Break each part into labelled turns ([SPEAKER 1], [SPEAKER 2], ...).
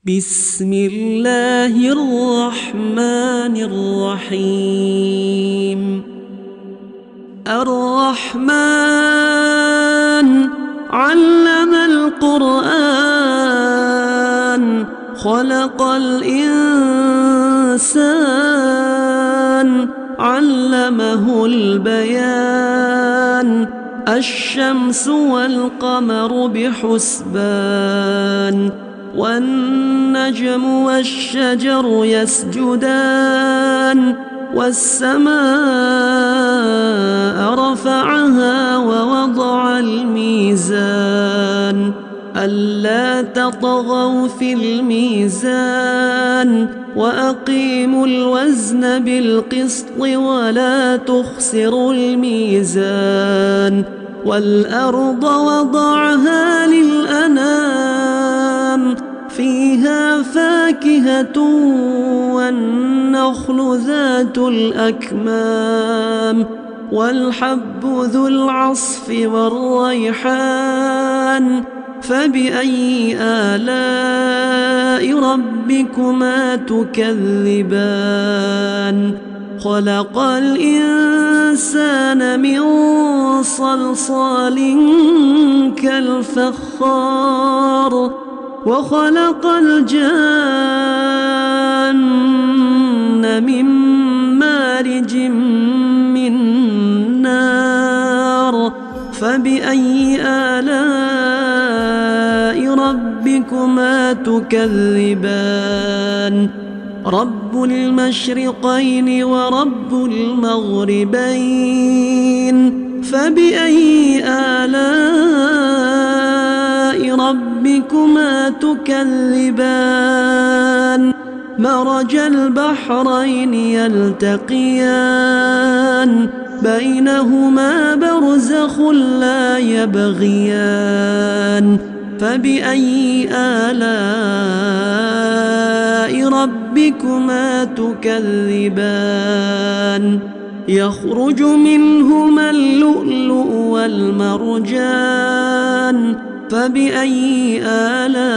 [SPEAKER 1] بسم الله الرحمن الرحيم. الرحمن علم القرآن خلق الإنسان علمه البيان. الشمس والقمر بحسبان والنجم والشجر يسجدان. والسماء رفعها ووضع الميزان ألا تطغوا في الميزان وأقيموا الوزن بالقسط ولا تخسروا الميزان. والأرض وضعها للأنام فيها فاكهة والنخل ذات الأكمام والحب ذو العصف والريحان. فبأي آلاء ربكما تكذبان؟ خلق الإنسان من صلصال كالفخار وخلق الجان من مارج من نار. فبأي آلاء ربكما تكذبان؟ رب المشرقين ورب المغربين. فبأي آلاء ربكما تكذبان؟ مرج البحرين يلتقيان بينهما برزخ لا يبغيان. فبأي آلاء ربكما تكذبان؟ يخرج منهما اللؤلؤ والمرجان. فبأي آلاء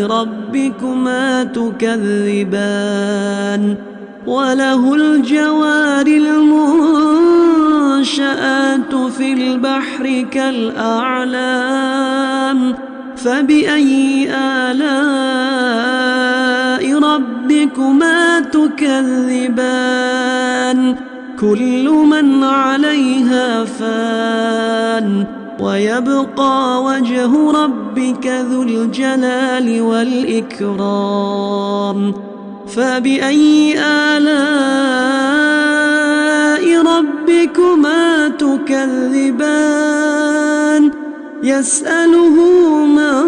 [SPEAKER 1] ربكما تكذبان؟ وله الجوار المنشآت في البحر كالأعلام. فبأي آلاء ربكما تكذبان؟ كل من عليها فان ويبقى وجه ربك ذو الجلال والإكرام. فبأي آلاء ربكما تكذبان؟ يسأله من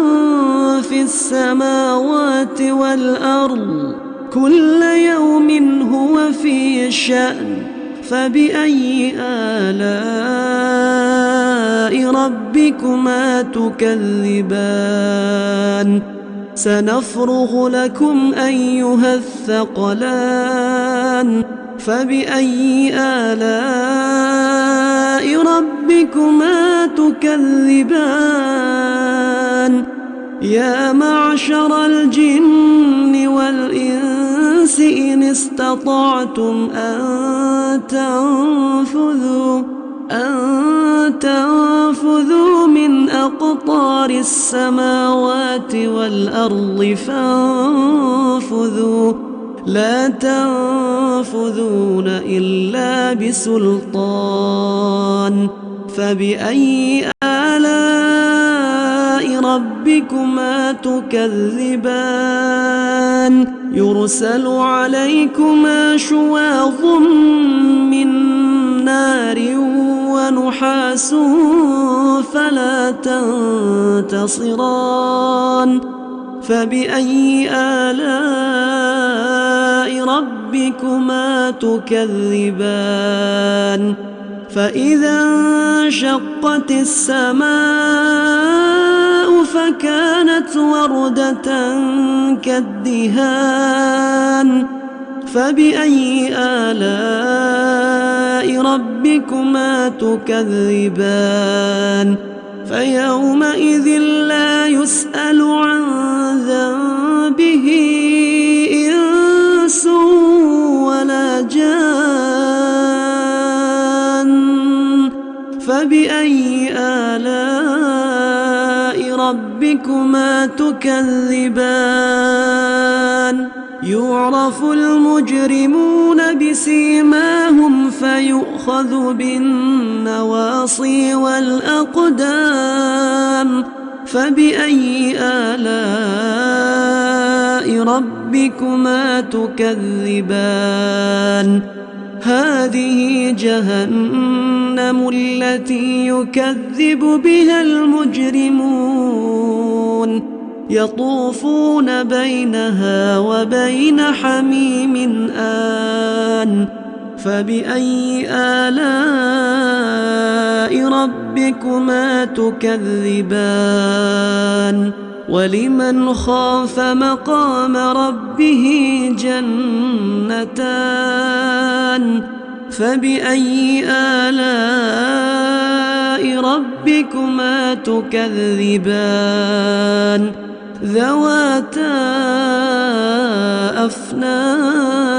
[SPEAKER 1] في السماوات والأرض كل يوم هو في شأن. فبأي آلاء ربكما تكذبان؟ سنفرغ لكم أيها الثقلان. فبأي آلاء ربكما تكذبان؟ يا معشر الجن والإنس إن استطعتم أن تنفذوا من أقطار السماوات والأرض فانفذوا لا تنفذون إلا بسلطان. فبأي آلاء ربكما تكذبان؟ يرسل عليكما شواظ من نار ونحاس فلا تنتصران. فبأي آلاء ربكما تكذبان؟ فإذا انشقت السماء فكانت وردة كالدهان. فبأي آلاء ربكما تكذبان؟ فيومئذ لا يسأل عن ذنبه ربكما تكذبان يعرف المجرمون بسيماهم فيؤخذ بالنواصي والأقدام فبأي آلاء ربكما تكذبان هذه جهنم التي يكذب بها المجرمون يطوفون بينها وبين حميم آن فبأي آلاء ربكما تكذبان ولمن خاف مقام ربه جنتان فبأي آلاء ربكما تكذبان ذواتا أفنان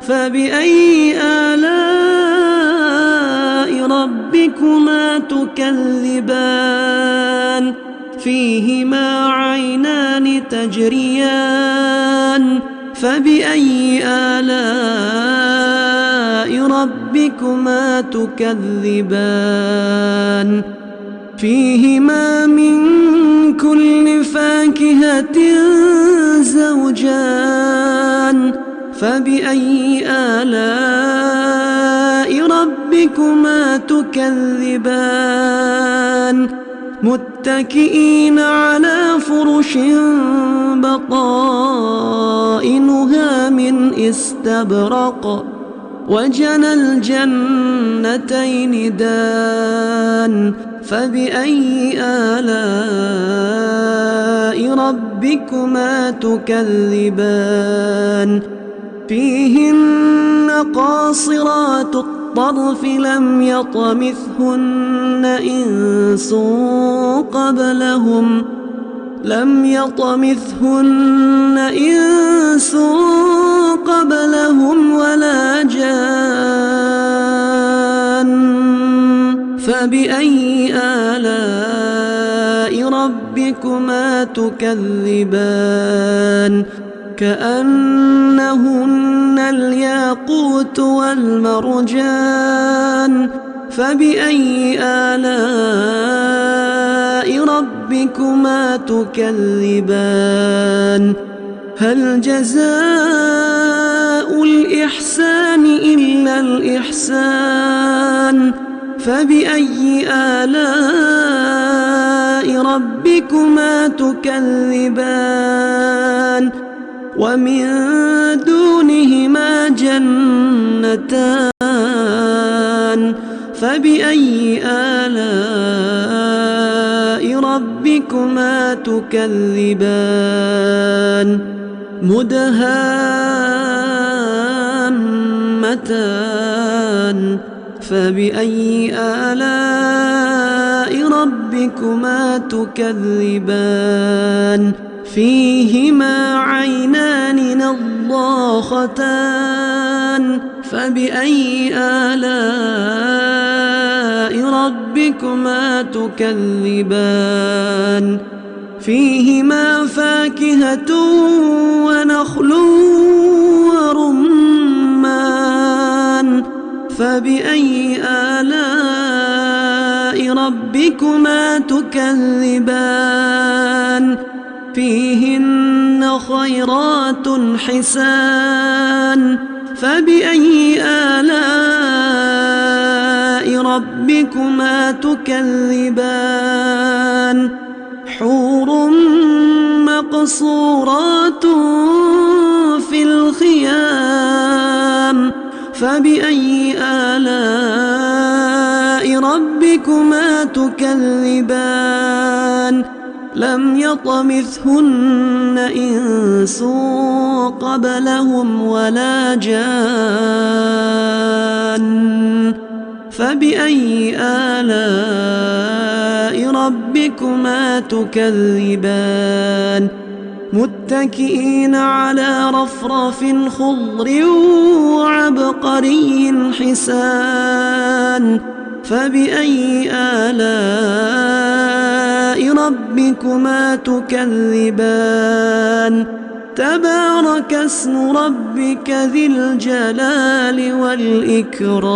[SPEAKER 1] فبأي آلاء ربكما تكذبان فيهما عينان تجريان فبأي آلاء ربكما تكذبان فيهما من كل فاكهة زوجان فبأي آلاء ربكما تكذبان متكئين على فرش بطائنها من استبرق وجنى الجنتين دان فبأي آلاء ربكما تكذبان فيهن قاصرات الطرف لم يطمثهن إنس قبلهم ولا جان فبأي آلاء ربكما تكذبان كأنهن الياقوت والمرجان فبأي آلاء ربكما تكذبان هل جزاء الإحسان إلا الإحسان فبأي آلاء ربكما تكذبان ومن دونهما جنتان فبأي آلاء ربكما تكذبان مدهامتان فبأي آلاء ربكما تكذبان فيهما عينان نضاختان فبأي آلاء ربكما تكذبان فيهما فاكهة ونخل ورمان فبأي آلاء ربكما تكذبان فيهن خيرات حسان فبأي آلاء ربكما تكذبان حور مقصورات في الخيام فبأي آلاء ربكما تكذبان لم يطمثهن إنس قبلهم ولا جان فبأي آلاء ربكما تكذبان متكئين على رفرف خضر وعبقري حسان فبأي آلاء ربكما تكذبان تبارك اسم ربك ذي الجلال والإكرام